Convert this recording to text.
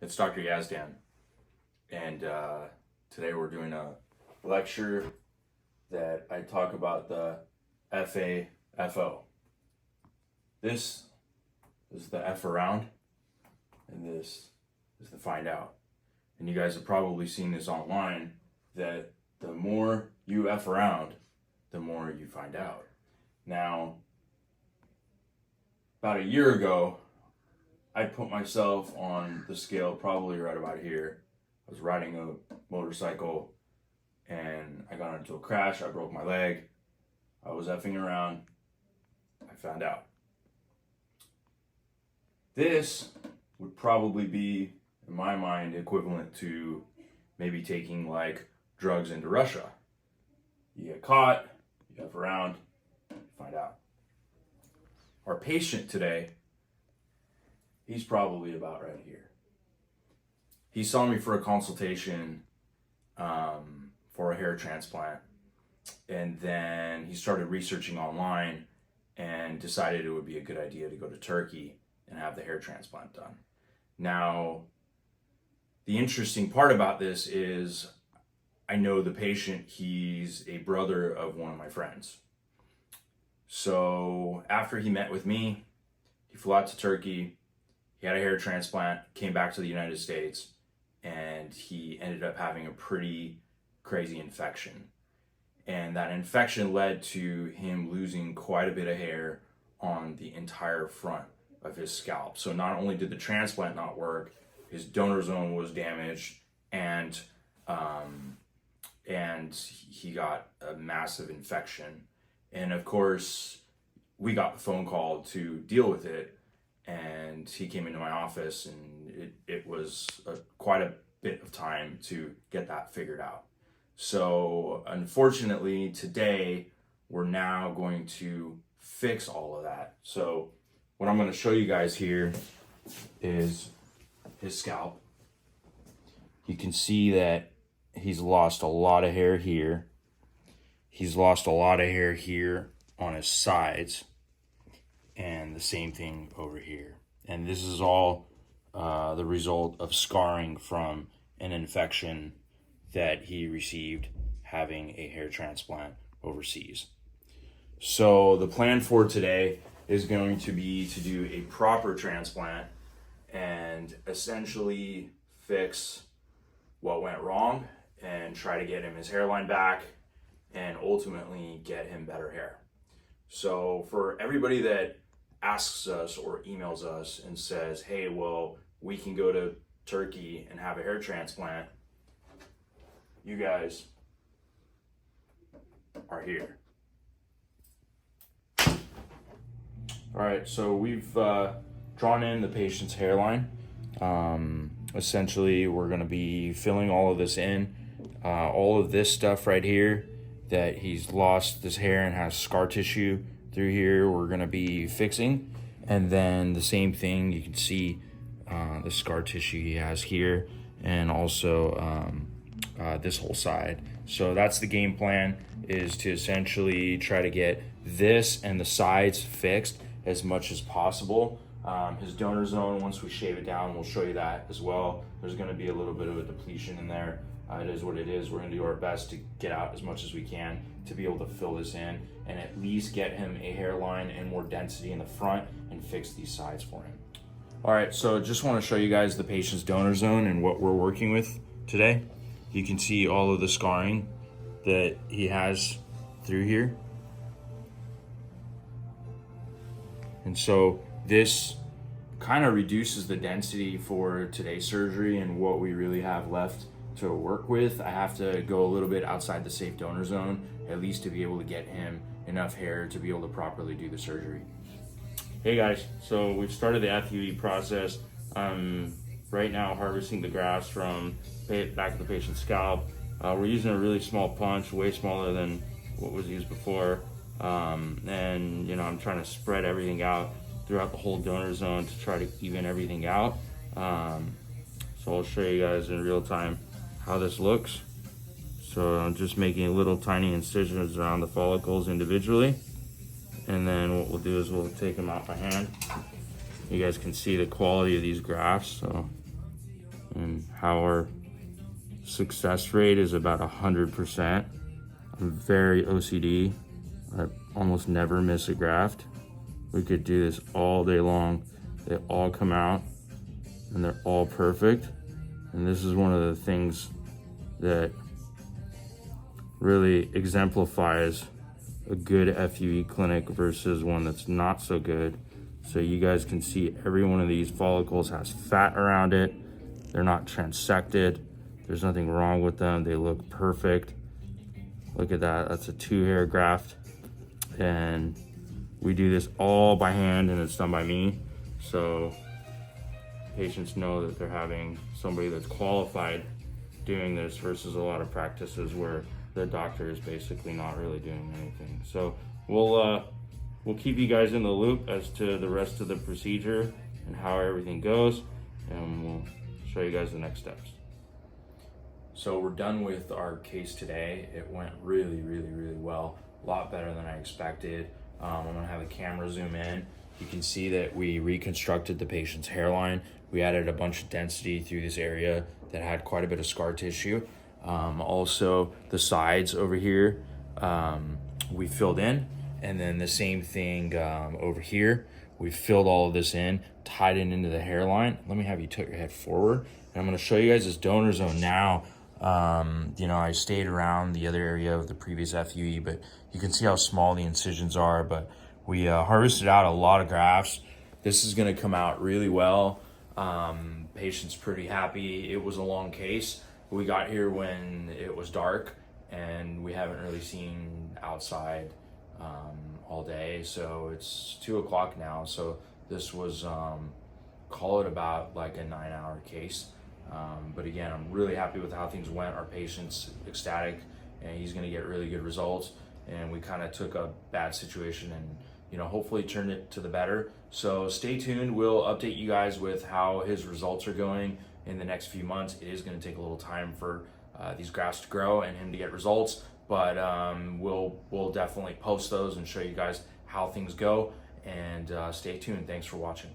It's Dr. Yazdan, and today we're doing a lecture that I talk about the FAFO. This is the F around, and this is the find out. And you guys have probably seen this online, that the more you F around, the more you find out. Now, about a year ago, I put myself on the scale probably right about here. I was riding a motorcycle and I got into a crash. I broke my leg. I was effing around. I found out. This would probably be, in my mind, equivalent to maybe taking like drugs into Russia. You get caught, you F around, you find out. Our patient today, he's probably about right here. He saw me for a consultation for a hair transplant, and then he started researching online and decided it would be a good idea to go to Turkey and have the hair transplant done. Now, the interesting part about this is I know the patient, he's a brother of one of my friends. So after he met with me, he flew out to Turkey. He had a hair transplant, came back to the United States, and he ended up having a pretty crazy infection. And that infection led to him losing quite a bit of hair on the entire front of his scalp. So not only did the transplant not work, his donor zone was damaged, and he got a massive infection. And of course, we got the phone call to deal with it. And he came into my office, and it was quite a bit of time to get that figured out. So unfortunately, today, we're now going to fix all of that. So what I'm going to show you guys here is his scalp. You can see that he's lost a lot of hair here. He's lost a lot of hair here on his sides. And the same thing over here. And this is all the result of scarring from an infection that he received having a hair transplant overseas. So the plan for today is going to be to do a proper transplant and essentially fix what went wrong and try to get him his hairline back and ultimately get him better hair. So for everybody that asks us or emails us and says, hey, well, we can go to Turkey and have a hair transplant, you guys are here. All right, so we've drawn in the patient's hairline. Essentially, we're gonna be filling all of this in. All of this stuff right here that he's lost this hair and has scar tissue through here, we're gonna be fixing. And then the same thing, you can see the scar tissue he has here, and also this whole side. So that's the game plan, is to essentially try to get this and the sides fixed as much as possible. His donor zone, once we shave it down, we'll show you that as well. There's gonna be a little bit of a depletion in there. It is what it is. We're gonna do our best to get out as much as we can to be able to fill this in and at least get him a hairline and more density in the front and fix these sides for him. All right, so just wanna show you guys the patient's donor zone and what we're working with today. You can see all of the scarring that he has through here. And so this kind of reduces the density for today's surgery and what we really have left to work with. I have to go a little bit outside the safe donor zone, at least to be able to get him enough hair to be able to properly do the surgery. Hey guys, so we've started the FUE process. Right now harvesting the grafts from back of the patient's scalp. We're using a really small punch, way smaller than what was used before. And you know, I'm trying to spread everything out throughout the whole donor zone to try to even everything out. So I'll show you guys in real time how this looks. So I'm just making little tiny incisions around the follicles individually. And then what we'll do is we'll take them out by hand. You guys can see the quality of these grafts. So our success rate is about 100%. I'm very OCD. I almost never miss a graft. We could do this all day long. They all come out and they're all perfect. And this is one of the things that really exemplifies a good FUE clinic versus one that's not so good. So you guys can see every one of these follicles has fat around it. They're not transected. There's nothing wrong with them. They look perfect. Look at that, that's a 2-hair graft. And we do this all by hand and it's done by me. So patients know that they're having somebody that's qualified doing this versus a lot of practices where the doctor is basically not really doing anything. So we'll keep you guys in the loop as to the rest of the procedure and how everything goes, and we'll show you guys the next steps. So we're done with our case today. It went really well. A lot better than I expected. I'm gonna have the camera zoom in. You can see that we reconstructed the patient's hairline. We added a bunch of density through this area that had quite a bit of scar tissue. Also the sides over here, we filled in, and then the same thing over here. We filled all of this in, tied it into the hairline. Let me have you tilt your head forward, and I'm gonna show you guys this donor zone now. I stayed around the other area of the previous FUE, but you can see how small the incisions are, but we harvested out a lot of grafts. This is gonna come out really well. Patient's pretty happy. It was a long case. We got here when it was dark, and we haven't really seen outside all day. So it's 2 o'clock now. So this was, call it about like a 9-hour case. But again, I'm really happy with how things went. Our patient's ecstatic, and he's gonna get really good results. And we kind of took a bad situation and hopefully turned it to the better. So stay tuned. We'll update you guys with how his results are going in the next few months. It is going to take a little time for these grafts to grow and him to get results, but we'll definitely post those and show you guys how things go. And stay tuned. Thanks for watching.